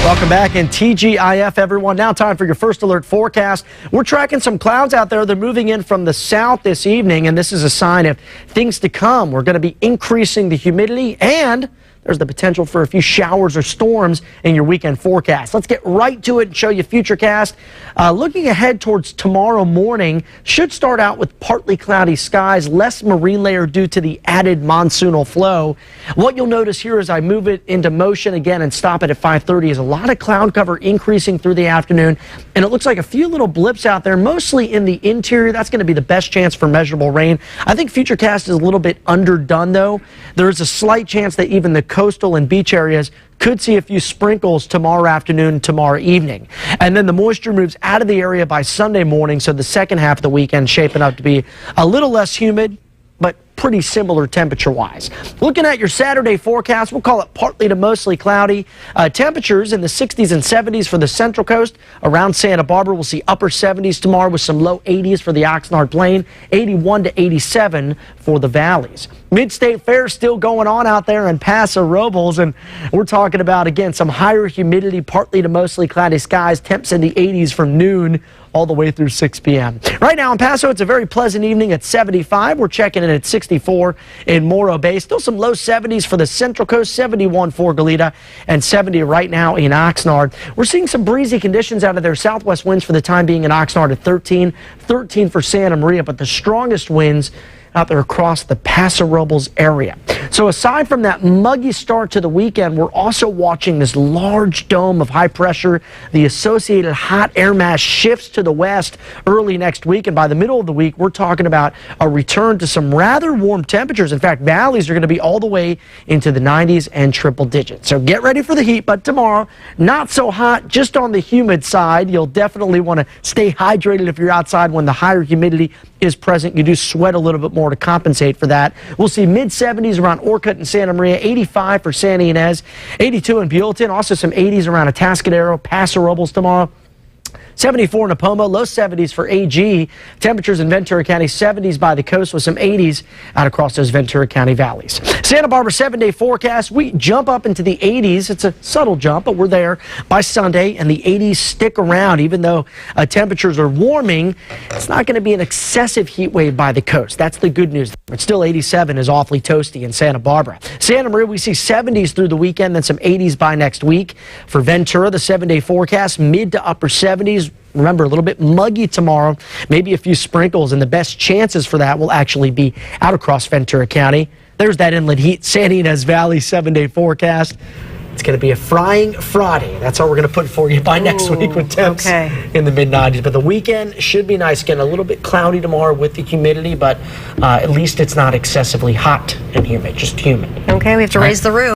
Welcome back in TGIF, everyone. Now time for your first alert forecast. We're tracking some clouds out there. They're moving in from the south this evening, and this is a sign of things to come. We're going to be increasing the humidity, and there's the potential for a few showers or storms in your weekend forecast. Let's get right to it and show you Futurecast. Looking ahead towards tomorrow morning, should start out with partly cloudy skies, less marine layer due to the added monsoonal flow. What you'll notice here as I move it into motion again and stop it at 5:30 is a lot of cloud cover increasing through the afternoon, and it looks like a few little blips out there, mostly in the interior. That's going to be the best chance for measurable rain. I think Futurecast is a little bit underdone, though. There's a slight chance that even the coastal and beach areas could see a few sprinkles tomorrow afternoon, tomorrow evening. And then the moisture moves out of the area by Sunday morning, so the second half of the weekend shaping up to be a little less humid, but pretty similar temperature-wise. Looking at your Saturday forecast, we'll call it partly to mostly cloudy. Temperatures in the 60s and 70s for the Central Coast. Around Santa Barbara, we'll see upper 70s tomorrow with some low 80s for the Oxnard Plain, 81 to 87 for the valleys. Mid-State Fair still going on out there in Paso Robles, and we're talking about, again, some higher humidity, partly to mostly cloudy skies, temps in the 80s from noon all the way through 6 p.m. Right now in Paso, it's a very pleasant evening at 75. We're checking in at 64 in Morro Bay. Still some low 70s for the Central Coast, 71 for Goleta, and 70 right now in Oxnard. We're seeing some breezy conditions out of there. Southwest winds for the time being in Oxnard at 13 for Santa Maria, but the strongest winds out there across the Paso Robles area. So aside from that muggy start to the weekend, we're also watching this large dome of high pressure. The associated hot air mass shifts to the west early next week, and by the middle of the week, we're talking about a return to some rather warm temperatures. In fact, valleys are going to be all the way into the 90s and triple digits. So get ready for the heat, but tomorrow, not so hot, just on the humid side. You'll definitely want to stay hydrated if you're outside when the higher humidity is present. You do sweat a little bit more to compensate for that. We'll see mid-70s around Orcutt and Santa Maria, 85 for Santa Ynez, 82 in Buellton, also some 80s around Atascadero, Paso Robles tomorrow. 74 in Apoma, low 70s for AG. Temperatures in Ventura County, 70s by the coast with some 80s out across those Ventura County valleys. Santa Barbara 7-day forecast, we jump up into the 80s. It's a subtle jump, but we're there by Sunday, and the 80s stick around. Even though temperatures are warming, it's not going to be an excessive heat wave by the coast. That's the good news. But still, 87 is awfully toasty in Santa Barbara. Santa Maria, we see 70s through the weekend, then some 80s by next week. For Ventura, the 7-day forecast, mid to upper 70s. Remember, a little bit muggy tomorrow, maybe a few sprinkles, and the best chances for that will actually be out across Ventura County. There's that inlet heat. Santa Ynez Valley 7-day forecast. It's going to be a frying Friday. That's how we're going to put it for you by next week with temps in the mid-90s. But the weekend should be nice. Again, a little bit cloudy tomorrow with the humidity, but at least it's not excessively hot and humid, just humid. Okay, we have to raise the roof.